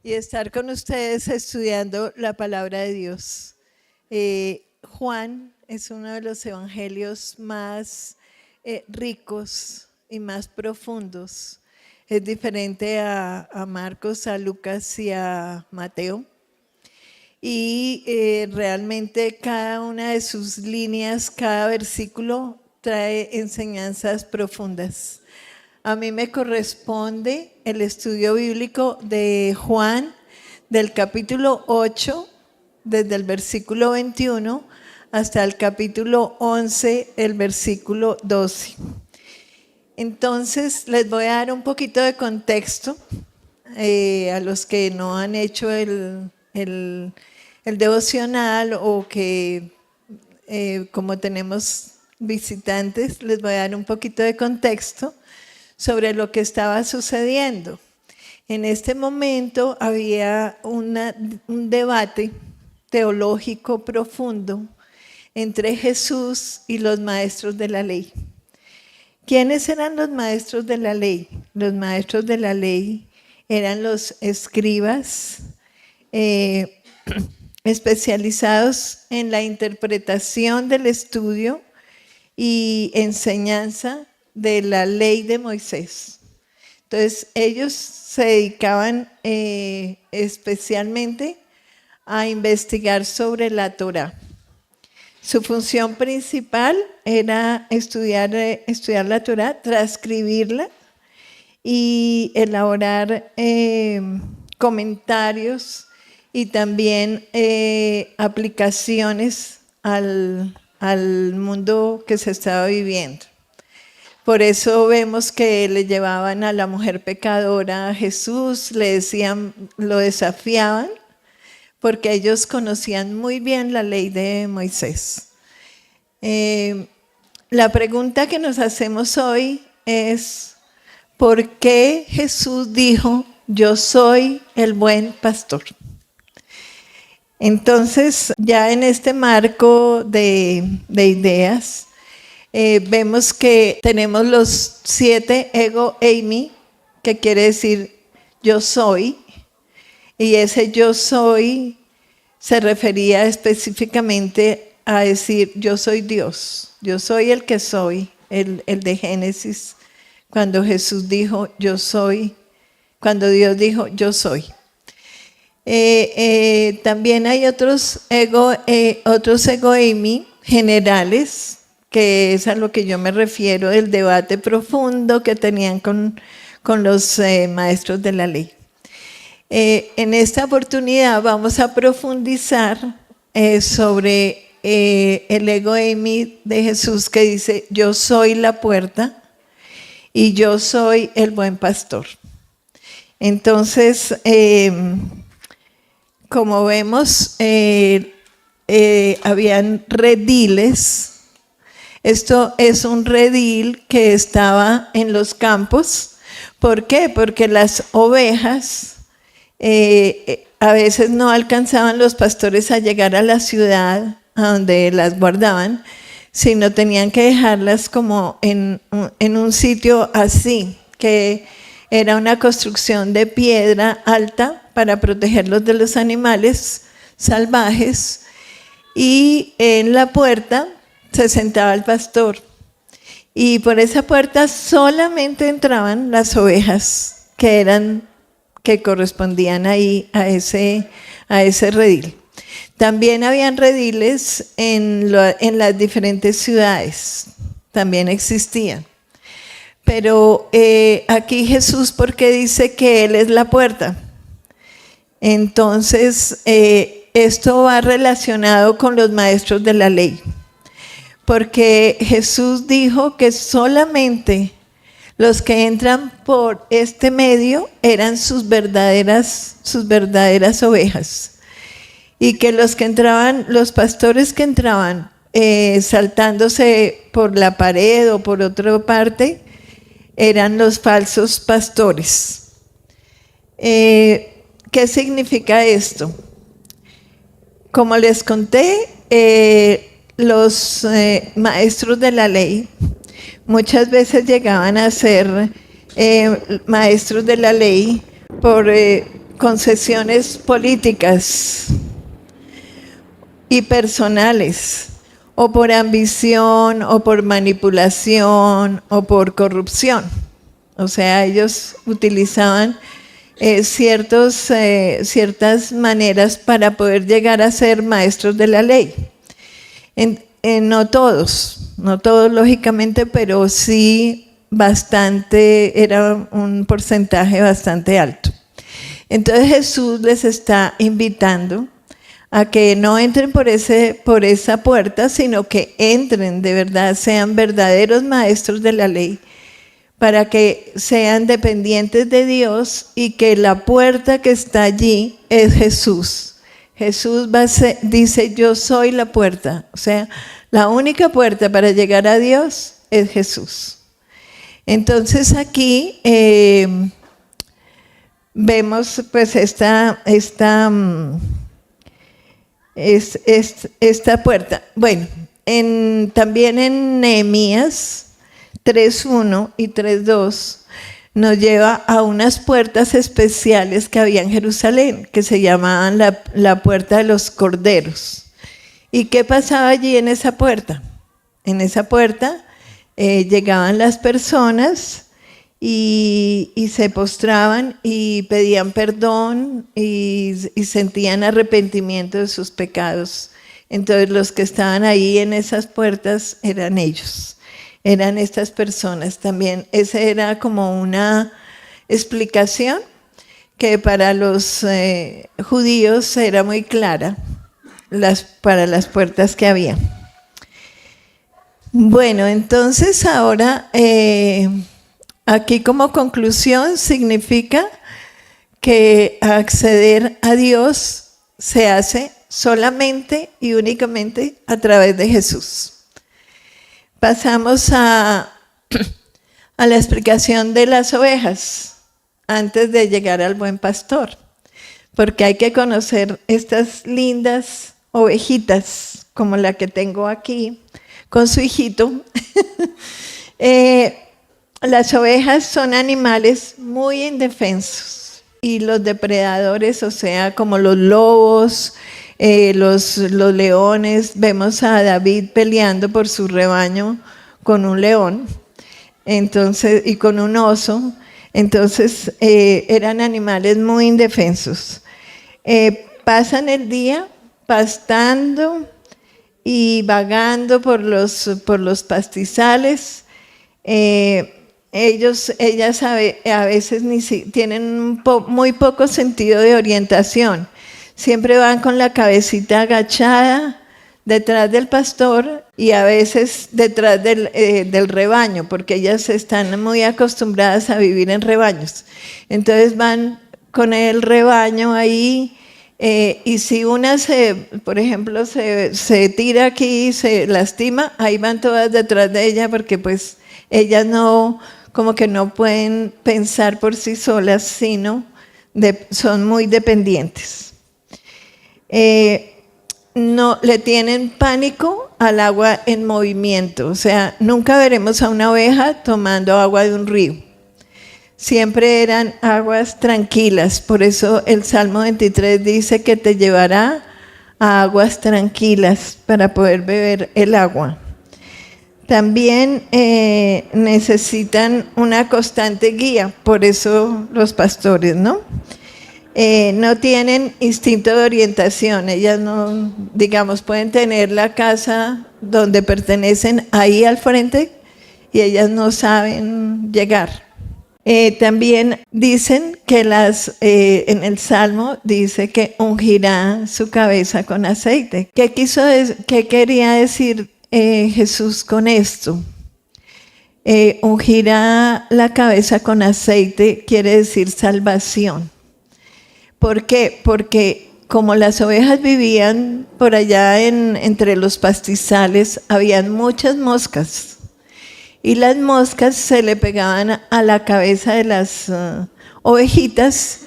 y estar con ustedes estudiando la palabra de Dios. Juan es uno de los evangelios más ricos y más profundos. Es diferente a Marcos, a Lucas y a Mateo. Y realmente cada una de sus líneas, cada versículo trae enseñanzas profundas. A mí me corresponde el estudio bíblico de Juan, del capítulo 8, desde el versículo 21 hasta el capítulo 11, el versículo 12. Entonces, les voy a dar un poquito de contexto a los que no han hecho el devocional o que como tenemos visitantes, les voy a dar un poquito de contexto sobre lo que estaba sucediendo. En este momento había un debate teológico profundo entre Jesús y los maestros de la ley. ¿Quiénes eran los maestros de la ley? Los maestros de la ley eran los escribas especializados en la interpretación del estudio y enseñanza de la ley de Moisés. Entonces, ellos se dedicaban especialmente a investigar sobre la Torá. Su función principal era estudiar la Torá, transcribirla y elaborar comentarios y también aplicaciones al mundo que se estaba viviendo. Por eso vemos que le llevaban a la mujer pecadora a Jesús, le decían, lo desafiaban, porque ellos conocían muy bien la ley de Moisés. La pregunta que nos hacemos hoy es, ¿por qué Jesús dijo, yo soy el buen pastor? Entonces, ya en este marco de ideas, vemos que tenemos los 7 ego eimi, que quiere decir yo soy, y ese yo soy se refería específicamente a decir yo soy Dios, yo soy el que soy, el de Génesis, cuando Jesús dijo yo soy, cuando Dios dijo yo soy. También hay otros ego eimi generales, que es a lo que yo me refiero, el debate profundo que tenían con los maestros de la ley. En esta oportunidad vamos a profundizar sobre el ego eimi de Jesús, que dice, yo soy la puerta y yo soy el buen pastor. Entonces, como vemos, habían rediles. Esto es un redil que estaba en los campos. ¿Por qué? Porque las ovejas a veces no alcanzaban los pastores a llegar a la ciudad a donde las guardaban, sino tenían que dejarlas como en un sitio así, que era una construcción de piedra alta para protegerlos de los animales salvajes, y en la puerta se sentaba el pastor, y por esa puerta solamente entraban las ovejas que correspondían ahí a ese redil. También habían rediles en las diferentes ciudades, también existían. Pero aquí Jesús, ¿por qué dice que Él es la puerta? Entonces, esto va relacionado con los maestros de la ley. Porque Jesús dijo que solamente los que entran por este medio eran sus verdaderas ovejas. Y que los que entraban, los pastores que entraban saltándose por la pared o por otra parte, eran los falsos pastores. ¿Qué significa esto? Como les conté, los maestros de la ley muchas veces llegaban a ser maestros de la ley por concesiones políticas y personales, o por ambición, o por manipulación, o por corrupción. O sea, ellos utilizaban ciertas maneras para poder llegar a ser maestros de la ley. No todos lógicamente, pero sí bastante, era un porcentaje bastante alto. Entonces Jesús les está invitando a que no entren por esa puerta, sino que entren de verdad, sean verdaderos maestros de la ley, para que sean dependientes de Dios y que la puerta que está allí es Jesús. Jesús dice, yo soy la puerta. O sea, la única puerta para llegar a Dios es Jesús. Entonces aquí vemos pues esta puerta. Bueno, también en Nehemías 3:1 y 3:2 nos lleva a unas puertas especiales que había en Jerusalén, que se llamaban la puerta de los corderos. ¿Y qué pasaba allí en esa puerta? En esa puerta llegaban las personas y se postraban y pedían perdón y sentían arrepentimiento de sus pecados. Entonces los que estaban ahí en esas puertas eran ellos. Eran estas personas también. Esa era como una explicación que para los judíos era muy clara para las puertas que había. Bueno, entonces ahora aquí como conclusión significa que acceder a Dios se hace solamente y únicamente a través de Jesús. Pasamos a la explicación de las ovejas antes de llegar al buen pastor, porque hay que conocer estas lindas ovejitas como la que tengo aquí con su hijito. Las ovejas son animales muy indefensos y los depredadores, o sea, como los lobos, los leones, vemos a David peleando por su rebaño con un león, entonces, y con un oso. Entonces eran animales muy indefensos. Pasan el día pastando y vagando por los pastizales. Ellas a veces tienen muy poco sentido de orientación. Siempre van con la cabecita agachada detrás del pastor y a veces detrás del rebaño, porque ellas están muy acostumbradas a vivir en rebaños. Entonces van con el rebaño ahí y si una por ejemplo, se tira aquí y se lastima, ahí van todas detrás de ella porque pues ellas como que no pueden pensar por sí solas, sino son muy dependientes. No le tienen pánico al agua en movimiento, o sea, nunca veremos a una oveja tomando agua de un río. Siempre eran aguas tranquilas, por eso el Salmo 23 dice que te llevará a aguas tranquilas para poder beber el agua. También necesitan una constante guía, por eso los pastores, ¿no? No tienen instinto de orientación, ellas no, digamos, pueden tener la casa donde pertenecen ahí al frente y ellas no saben llegar. También dicen que en el Salmo dice que ungirá su cabeza con aceite. ¿Qué quería decir Jesús con esto? Ungirá la cabeza con aceite quiere decir salvación. ¿Por qué? Porque como las ovejas vivían por allá entre los pastizales, habían muchas moscas. Y las moscas se le pegaban a la cabeza de las ovejitas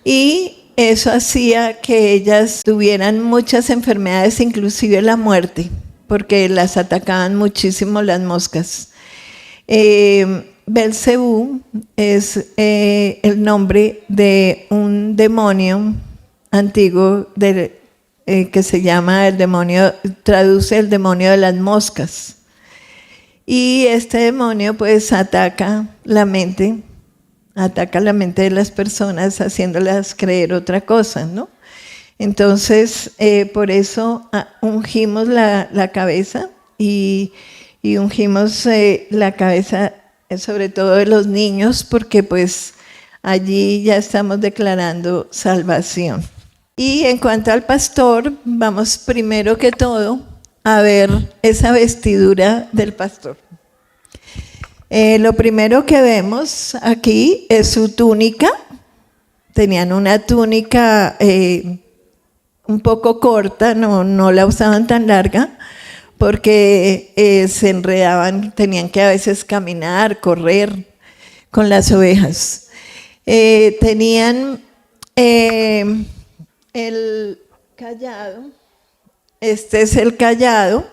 y eso hacía que ellas tuvieran muchas enfermedades, inclusive la muerte, porque las atacaban muchísimo las moscas. Belcebú es el nombre de un demonio antiguo que se llama el demonio, traduce el demonio de las moscas. Y este demonio pues ataca la mente de las personas haciéndolas creer otra cosa, ¿no? Entonces, por eso ungimos la cabeza y ungimos la cabeza sobre todo de los niños, porque pues allí ya estamos declarando salvación. Y en cuanto al pastor, vamos primero que todo a ver esa vestidura del pastor. Lo primero que vemos aquí es su túnica. Tenían una túnica un poco corta, no la usaban tan larga, porque se enredaban, tenían que a veces caminar, correr con las ovejas. Tenían el cayado, este es el cayado,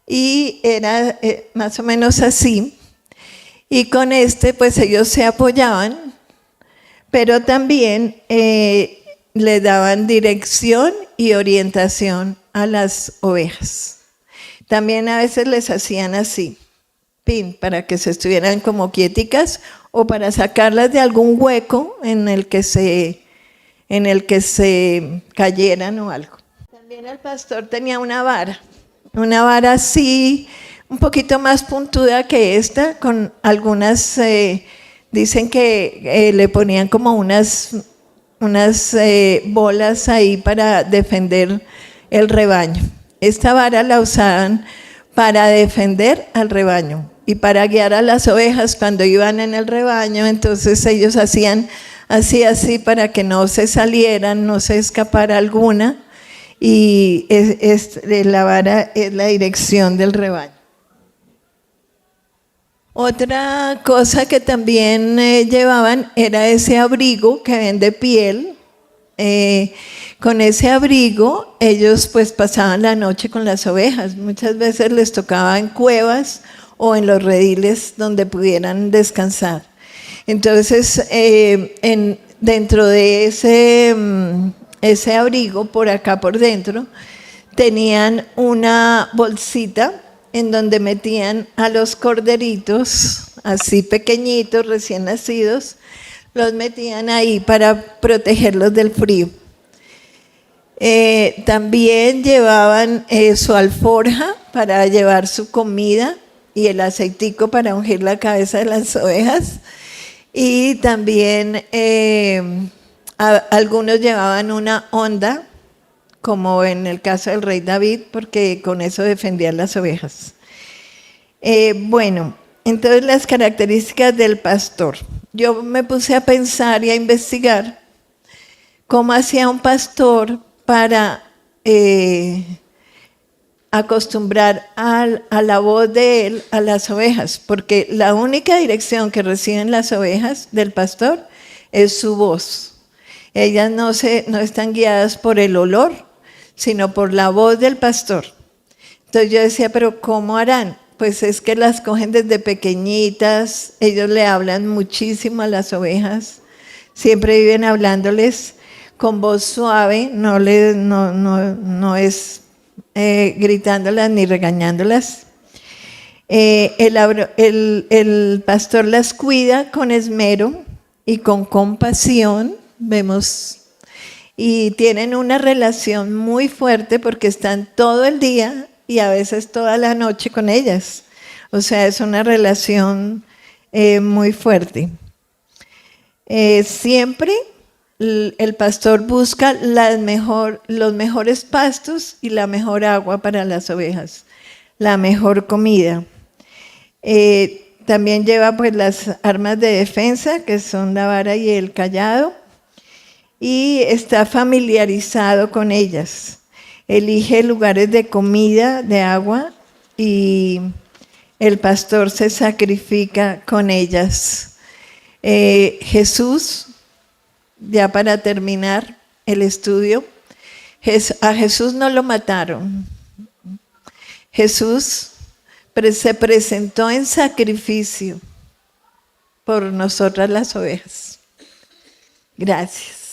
y era más o menos así, y con este pues ellos se apoyaban, pero también le daban dirección y orientación a las ovejas. También a veces les hacían así, pin, para que se estuvieran como quieticas o para sacarlas de algún hueco en el que se cayeran o algo. También el pastor tenía una vara así, un poquito más puntuda que esta, con algunas, dicen que le ponían como unas bolas ahí para defender el rebaño. Esta vara la usaban para defender al rebaño y para guiar a las ovejas cuando iban en el rebaño. Entonces ellos hacían así para que no se salieran, no se escapara alguna, y la vara es la dirección del rebaño. Otra cosa que también llevaban era ese abrigo que ven de piel. Con ese abrigo ellos pues pasaban la noche con las ovejas. Muchas veces les tocaba en cuevas o en los rediles donde pudieran descansar. Entonces dentro de ese abrigo, por acá por dentro, tenían una bolsita en donde metían a los corderitos, así pequeñitos, recién nacidos, los metían ahí para protegerlos del frío. También llevaban su alforja para llevar su comida y el aceitico para ungir la cabeza de las ovejas. Y también algunos llevaban una honda, como en el caso del rey David, porque con eso defendían las ovejas. Bueno, entonces las características del pastor. Yo me puse a pensar y a investigar cómo hacía un pastor para acostumbrar a la voz de él a las ovejas, porque la única dirección que reciben las ovejas del pastor es su voz. Ellas no están guiadas por el olor, sino por la voz del pastor. Entonces yo decía, pero ¿cómo harán? Pues es que las cogen desde pequeñitas, ellos le hablan muchísimo a las ovejas, siempre viven hablándoles con voz suave, no es gritándolas ni regañándolas. El pastor las cuida con esmero y con compasión, vemos, y tienen una relación muy fuerte porque están todo el día y a veces toda la noche con ellas. O sea, es una relación muy fuerte. Siempre el pastor busca los mejores pastos y la mejor agua para las ovejas, la mejor comida. También lleva pues las armas de defensa, que son la vara y el cayado, y está familiarizado con ellas. Elige lugares de comida, de agua, y el pastor se sacrifica con ellas. Jesús, ya para terminar el estudio, a Jesús no lo mataron. Jesús se presentó en sacrificio por nosotras las ovejas. Gracias.